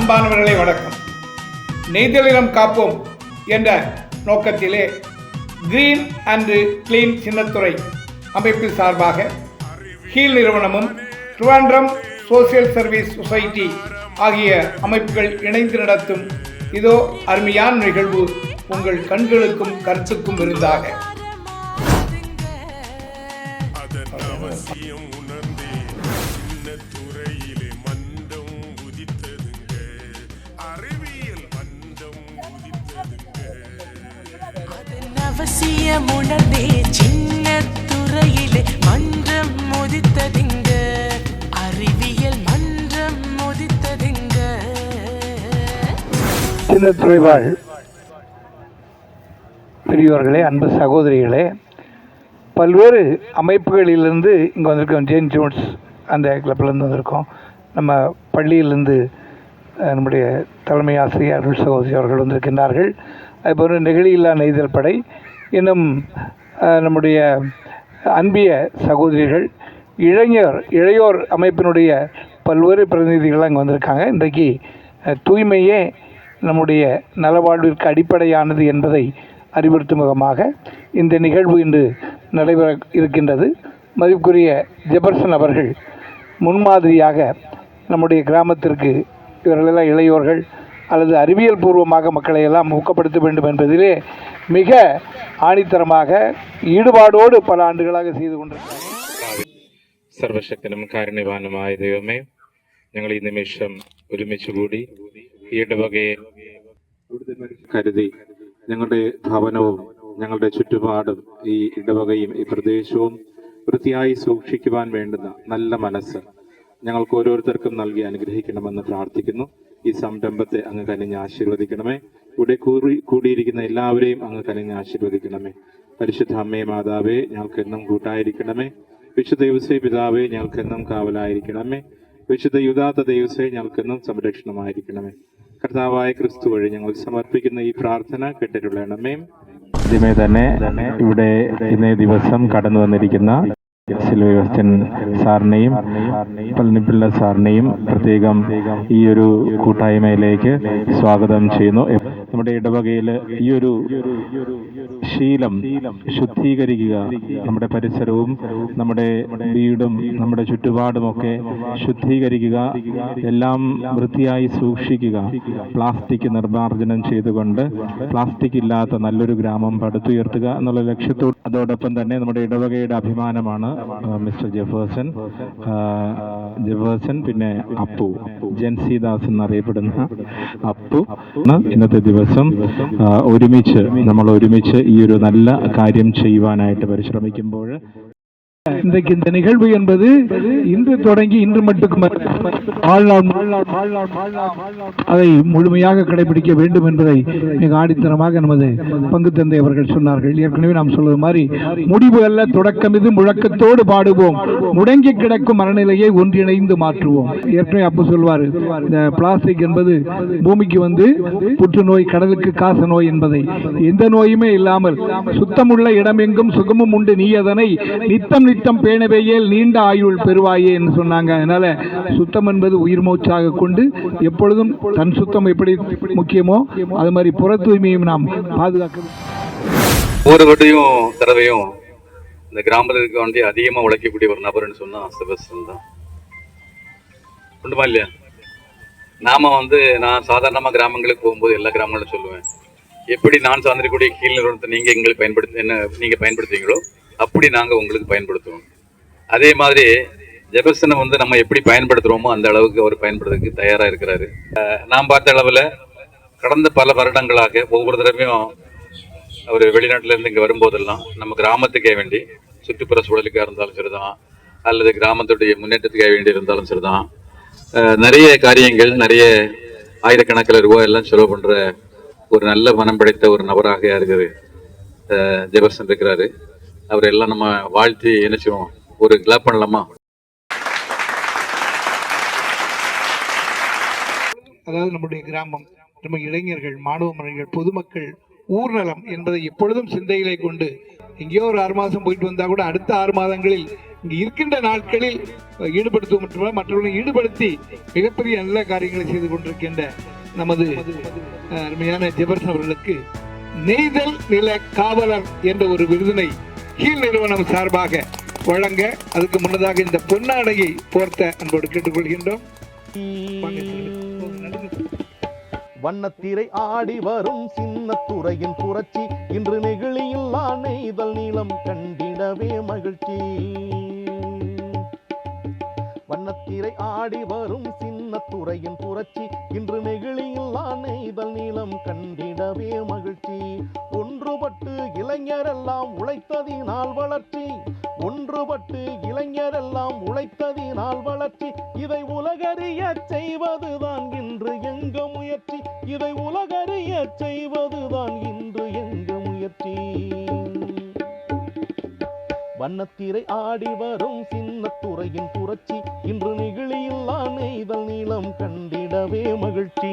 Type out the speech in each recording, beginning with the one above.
அன்பானவர்களை வணக்கம். நெய்தலினம் காப்போம் என்ற நோக்கத்திலே கிரீன் அண்ட் கிளீன் சின்னத்துறை அமைப்பு சார்பாக ஹீல் நிறுவனமும் ட்ரிவாண்ட்ரம் சோசியல் சர்வீஸ் சொசைட்டி ஆகிய அமைப்புகள் இணைந்து நடத்தும் இதோ அருமையான நிகழ்வு உங்கள் கண்களுக்கும் கருத்துக்கும் விருந்தாக. அவசியமுணர்ந்தே சின்ன துறையிலே மன்றம் முதித்ததிங்க, அறிவியல் மன்றம் முதித்ததிங்க. சின்னத்துறை வாழ் பெரியவர்களே, அன்பு சகோதரிகளே, பல்வேறு அமைப்புகளிலிருந்து இங்கே வந்திருக்கோம். ஜெயின் ஜோன்ஸ் அந்த கிளப்பிலேருந்து வந்திருக்கோம். நம்ம பள்ளியிலிருந்து நம்முடைய தலைமை ஆசிரியர் அருள் சகோதரி அவர்கள் வந்திருக்கின்றார்கள். அதுபோல் நெகிழியில்லா நெய்தல் படை, இன்னும் நம்முடைய அன்பிய சகோதரிகள், இளையோர் அமைப்பினுடைய பல்வேறு பிரதிநிதிகள் அங்கே வந்திருக்காங்க. இன்றைக்கு தூய்மையே நம்முடைய நலவாழ்விற்கு அடிப்படையானது என்பதை அறிவுறுத்தும் விதமாக இந்த நிகழ்வு இன்று நடைபெற இருக்கின்றது. மதிப்புக்குரிய ஜெபர்சன் அவர்கள் முன்மாதிரியாக நம்முடைய கிராமத்திற்கு இவர்களெல்லாம் இளையோர்கள் அல்லது அறிவியல் பூர்வமாக மக்களை எல்லாம் ஊக்கப்படுத்த வேண்டும் என்பதிலே மிக ஆணித்தரமாக ஈடுபாடோடு பல ஆண்டுகளாக செய்து கொண்டிருக்கிறார்கள். സർവശക്തനും കാരുണ്യവാനുമായ ദൈവമേ, ഞങ്ങൾ ഈ നിമിഷം ഒരുമിച്ച് കൂടി ഈ ഇടവകയെ കരുതി ഞങ്ങളുടെ ഭവനവും ഞങ്ങളുടെ ചുറ്റുപാടും ഈ ഇടവകയും ഈ പ്രദേശവും വൃത്തിയായി സൂക്ഷിക്കുവാൻ വേണ്ടുന്ന നല്ല മനസ്സ് ഞങ്ങൾക്ക് ഓരോരുത്തർക്കും നൽകി അനുഗ്രഹിക്കണമെന്ന് പ്രാർത്ഥിക്കുന്നു. ഈ സംരംഭത്തെ അങ്ങ് കനിഞ്ഞ് ആശീർവദിക്കണമേ. ഇവിടെ കൂടിയിരിക്കുന്ന എല്ലാവരെയും അങ്ങ് കനിഞ്ഞ് ആശീർവദിക്കണമേ. പരിശുദ്ധ അമ്മേ മാതാവേ, ഞങ്ങൾക്കെന്നും കൂട്ടായിരിക്കണമേ. വിശുദ്ധ യൂസേ പിതാവേ, ഞങ്ങൾക്കെന്നും കാവലായിരിക്കണമേ. വിശുദ്ധ യുദാത്ത ദൈവസേ, ഞങ്ങൾക്കെന്നും സംരക്ഷണമായിരിക്കണമേ. കർത്താവായ ക്രിസ്തു വഴി ഞങ്ങൾ സമർപ്പിക്കുന്ന ഈ പ്രാർത്ഥന കേട്ടിട്ടുള്ളണമേ. ആദ്യമേ തന്നെ ഇവിടെ ഇന്നേ ദിവസം കടന്നു വന്നിരിക്കുന്ന സിൽവസ്റ്റൻ സാറിനെയും പളനിപ്പിള്ള സാറിനെയും പ്രത്യേകം ഈ ഒരു കൂട്ടായ്മയിലേക്ക് സ്വാഗതം ചെയ്യുന്നു. നമ്മുടെ ഇടവകയിൽ ഈ ഒരു ശീലം ശുദ്ധീകരിക്കുക, നമ്മുടെ പരിസരവും നമ്മുടെ വീടും നമ്മുടെ ചുറ്റുപാടുമൊക്കെ ശുദ്ധീകരിക്കുക, എല്ലാം വൃത്തിയായി സൂക്ഷിക്കുക, പ്ലാസ്റ്റിക് നിർമ്മാർജ്ജനം ചെയ്തുകൊണ്ട് പ്ലാസ്റ്റിക് ഇല്ലാത്ത നല്ലൊരു ഗ്രാമം പടുത്തുയർത്തുക എന്നുള്ള ലക്ഷ്യത്തോട് അതോടൊപ്പം തന്നെ നമ്മുടെ ഇടവകയുടെ അഭിമാനമാണ് മിസ്റ്റർ ജെഫേഴ്സൺ, പിന്നെ അപ്പു ജൻസിദാസ് എന്നറിയപ്പെടുന്ന അപ്പു. ഇന്നത്തെ ദിവസം നമ്മൾ ഒരുമിച്ച് ഈ ഒരു നല്ല കാര്യം ചെയ്യുവാനായിട്ട് പരിശ്രമിക്കുമ്പോൾ இன்றைக்கு இந்த நிகழ்வு என்பது இன்று தொடங்கி இன்று மட்டும் அதை முழுமையாக கடைபிடிக்க வேண்டும் என்பதை மிக ஆடித்தனமாக நமது பங்கு தந்தை அவர்கள் சொன்னார்கள். ஏற்கனவே நாம் சொல்வது மாதிரி முடிவு அல்ல தொடக்கம், இது முழக்கத்தோடு பாடுவோம், முடங்கி கிடக்கும் மனநிலையை ஒன்றிணைந்து மாற்றுவோம். ஏற்கனவே அப்போ சொல்வார், இந்த பிளாஸ்டிக் என்பது பூமிக்கு வந்து புற்றுநோய், கடலுக்கு காச நோய் என்பதை, எந்த நோயுமே இல்லாமல் சுத்தமுள்ள இடமெங்கும் சுகமும் உண்டு, நீ அதனை நித்தம் நித்தம் பேணவையேல் நீண்ட ஆயுள் பெறுவாயே என்று சொன்னாங்க. அதனால சுத்தம் என்பது உயிர் மூச்சாக கொண்டு எப்பொழுதும் தன் சுத்தம் எப்படி முக்கியமோ அது மாதிரி புற தூய்மையும் நாம் பாதுகாக்கணும். ஒவ்வொரு தடவையும் இந்த கிராமத்துக்கு வந்து அதிகமாக உழைக்கக்கூடிய ஒரு நபர்னு சொன்னா செபஸ்டியன் தான். உண்டுமா இல்லையா? நாம நான் சாதாரணமாக கிராமங்களுக்கு போகும்போது எல்லா கிராமங்களும் சொல்லுவேன், எப்படி நான் சார்ந்திருக்கக்கூடிய கீழ் நிறுவனத்தை நீங்க எங்களுக்கு நீங்க பயன்படுத்துவீங்களோ அப்படி நாங்கள் உங்களுக்கு பயன்படுத்துவோம். அதே மாதிரி ஜெபர்சனை நம்ம எப்படி பயன்படுத்துகிறோமோ அந்த அளவுக்கு அவர் பயன்படுறதுக்கு தயாராக இருக்கிறாரு. நான் பார்த்த அளவில் கடந்த பல வருடங்களாக ஒவ்வொரு தடவையும் அவர் வெளிநாட்டிலேருந்து இங்கே வரும்போதெல்லாம் நம்ம கிராமத்துக்கே வேண்டி, சுற்றுப்புற சூழலுக்காக இருந்தாலும் சரிதான், அல்லது கிராமத்துடைய முன்னேற்றத்துக்காக வேண்டி இருந்தாலும் சரிதான், நிறைய காரியங்கள், நிறைய ஆயிரக்கணக்கில் ரூபாய் எல்லாம் செலவு பண்ணுற ஒரு நல்ல மனம் படைத்த ஒரு நபராக இருக்குது ஜெபர்சன் இருக்கிறாரு. அவர் எல்லாம் நம்ம வாழ்த்தி நினைச்சோம், ஒரு கிளாப் பண்ணலாமா? அதாவது நம்முடைய கிராமம், நம்ம இளைஞர்கள், மாணவ மணிகள், பொதுமக்கள், ஊர்நலம் என்பதை எப்பொழுதும் சிந்தையிலே கொண்டு எங்கேயோ ஒரு 6 மாதம் போயிட்டு வந்தால் கூட அடுத்த 6 மாதங்களில் இங்கு இருக்கின்ற நாட்களில் ஈடுபடுத்தும் மட்டுமல்ல மற்றவர்களை ஈடுபடுத்தி மிகப்பெரிய நல்ல காரியங்களை செய்து கொண்டிருக்கின்ற நமது அருமையான ஜெபர்சன் அவர்களுக்கு நெய்தல் நில காவலர் என்ற ஒரு விருதினை கீழ் நிறுவனம் சார்பாக வழங்க அதுக்கு முன்னதாக இந்த பொன்னாடையை போர்த்த அன்போடு கேட்டுக்கொள்கின்றோம். வண்ணத்திரை ஆடி வரும் சின்னத்துறையின் புரட்சி இன்று நெகிழியில்லா நெய்தல் நீளம் கண்டிடவே மகிழ்ச்சி. வண்ணத்திரை ஆடி வரும் சின்னத்துறையின் புரட்சி இன்று நெகிழியில்லா நெய்தல் நீளம் கண்டிடவே மகிழ்ச்சி. ஒன்றுபட்டு இளைஞரெல்லாம் உழைத்ததினால் வளர்ச்சி, ஒன்றுபட்டு இளைஞரெல்லாம் உழைத்ததினால் வளர்ச்சி. இதை உலகறிய செய்வதுதான் இன்று எங்க முயற்சி, இதை உலகறிய செய்வதுதான் இன்று எங்க முயற்சி. வண்ணத்திரை ஆடி வரும் சின்னத்துறையின் புரட்சி இன்று நெகிழியில்லா நெய்தல் நீளம் கண்டிடவே மகிழ்ச்சி.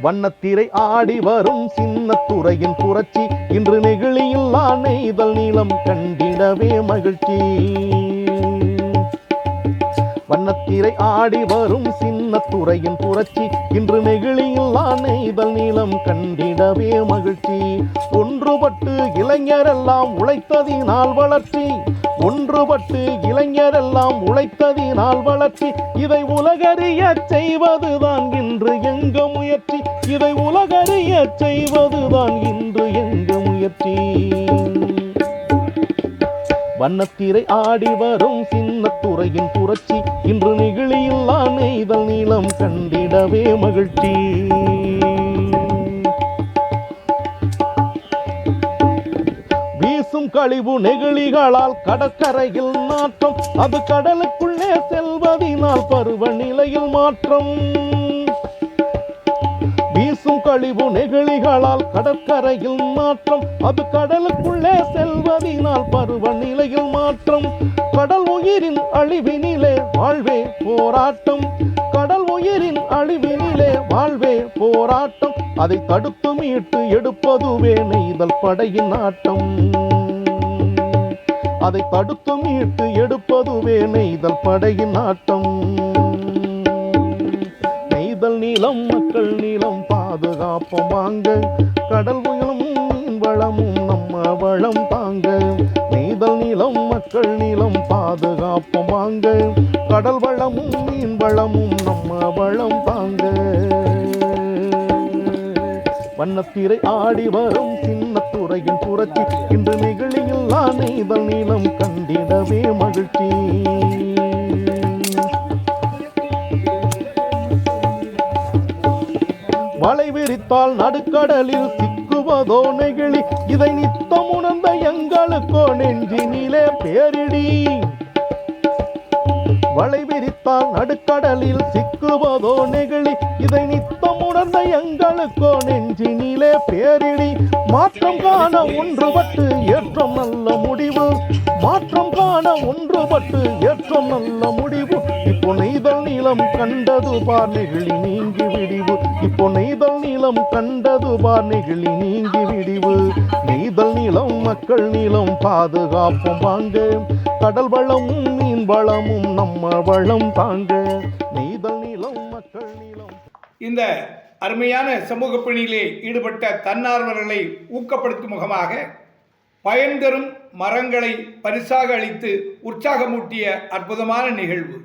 வண்ணத்திரை ஆடி வரும் சின்னத்துறையின் புரட்சி இன்று நெகிழியில்லா நெய்தல் நீளம் கண்டிடவே மகிழ்ச்சி. வண்ணத்திரை ஆடி வரும் சின்னத்துறையின் புரட்சி இன்று நெகிழியில்லா நெய்தல் நீளம் கண்டிடவே மகிழ்ச்சி. ஒன்றுபட்டு இளைஞரெல்லாம் உழைத்ததினால் வளர்ச்சி, ஒன்றுபட்டு இளைஞரெல்லாம் உழைத்ததினால் வளர்ச்சி. இதை உலகறிய செய்வதுதான் இன்று எங்க முயற்சி, இதை உலகறிய செய்வதுதான் இன்று எங்க முயற்சி. வண்ணத்திரை ஆடி வரும் சின்னத்துறையின் புரட்சி இன்று நெகிழியில்லா நெய்தல் நீளம் கண்டிடவே மகிழ்ச்சி. வீசும் கழிவு நெகிழிகளால் கடற்கரையில் நாற்றம், அது கடலுக்குள்ளே செல்வதினால் பருவநிலையில் மாற்றம். வீசும் கழிவு நெகிழிகளால் கடற்கரையில் மாற்றம், அது கடலுக்குள்ளே செல்வதினால் பருவநிலையில் மாற்றம். கடல் உயிரின் அழிவினிலே வாழ்வே போராட்டம், கடல் உயிரின் அழிவினிலே வாழ்வே போராட்டம். அதை தடுத்து மீட்டு எடுப்பதுவே நெய்தல் படையின் ஆட்டம், அதை தடுத்து மீட்டு எடுப்பதுவே நெய்தல் படையின் ஆட்டம். நெய்தல் நீளம் மக்கள் நீளம் பாதுகாப்போம் வாங்க, கடல் உயரும் மீன் வளமும் நம்ம வளம் தாங்க. நெய்தல் நீளம் மக்கள் நீளம் பாதுகாப்போம் வாங்க, கடல் வளமும் மீன் வளமும் நம்ம வளம் தாங்க. வண்ணத்திரை ஆடி வரும் சின்னத்துறையின் புரட்சி இன்று நெகிழியில்லா நெய்தல் நீளம் கண்டிடவே மகிழ்ச்சி. வலை விரித்தால் நடுக்கடலில் சிக்குவதோ நெகிழி, இதை நித்தம் உணர்ந்த எங்களுக்கோ நெஞ்சினிலே பேரிடி. வலை விரித்தால் நடுக்கடலில் சிக்குவதோ நெகிழி, இதை நித்தம் உணர்ந்த எங்களுக்கோ நெஞ்சினிலே பேரிடி. மாற்றம் காண ஒன்றுபட்டு ஏற்றம் நல்ல முடிவு, மாற்றம் காண ஒன்றுபட்டு ஏற்றம் நல்ல முடிவு. இப்போ நெய்தல் நீளம் கண்டது பார் நெகிழி நீங்கி விடிவு, இப்போ நெய்தல் நீளம் கண்டது பார் நெகிழி நீங்கி விடிவு. நெய்தல் நீளம் மக்கள் நீளம் பாதுகாப்போம் வாங்க, கடல் வளமும் மீன் வளமும் நம்ம வளம் தாங்க. நெய்தல் நீளம் மக்கள் நீளம். இந்த அருமையான சமூக பணியிலே ஈடுபட்ட தன்னார்வலர்களை ஊக்கப்படுத்தும் முகமாக பயன் தரும் மரங்களை பரிசாக அளித்து உற்சாகமூட்டிய அற்புதமான நிகழ்வு.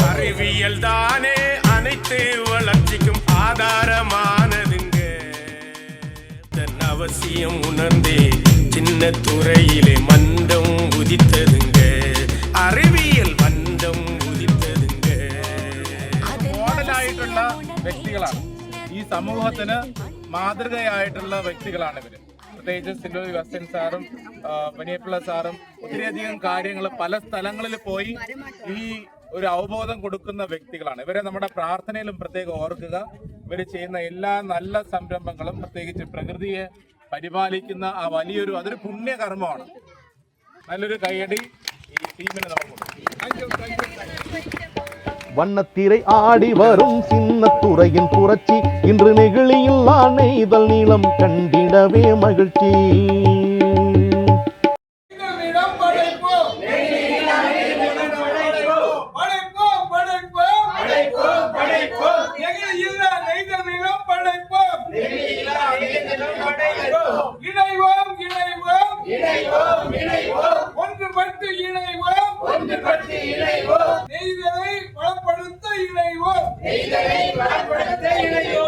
அறிவியல் தானே அனைத்து வளர்ச்சிக்கும் ஆதாரமானதுங்க. தன் அவசியம் உணர்ந்தே சின்ன துறையிலே மந்தம் உதித்ததுங்க, அறிவியல் மந்தம் உதித்ததுங்க. വ്യക്തികളാണ്. ഈ സമൂഹത്തിന് മാതൃകയായിട്ടുള്ള വ്യക്തികളാണ് ഇവര്. പ്രത്യേകിച്ച് സിൽവർ വെസ്റ്റൻ സാറും പനിയപ്പിള്ള സാറും ഒത്തിരിയധികം കാര്യങ്ങൾ പല സ്ഥലങ്ങളിൽ പോയി ഈ ഒരു അവബോധം കൊടുക്കുന്ന വ്യക്തികളാണ്. ഇവരെ നമ്മുടെ പ്രാർത്ഥനയിലും പ്രത്യേകം ഓർക്കുക. ഇവർ ചെയ്യുന്ന എല്ലാ നല്ല സംരംഭങ്ങളും, പ്രത്യേകിച്ച് പ്രകൃതിയെ പരിപാലിക്കുന്ന ആ വലിയൊരു അതൊരു പുണ്യകർമ്മമാണ്. നല്ലൊരു കൈയടി ഈ ടീമിന് നമുക്ക് வண்ணத்திரை ஆடி வரும் சின்னத்துறையின் புரட்சி இன்று நெகிழியில்லா நெய்தல் நீளம் கண்டிடவே மகிழ்ச்சி. ஒன்றுபட்டு இணைவோம், நெய்தலை வளப்படுத்த இணைவோம்.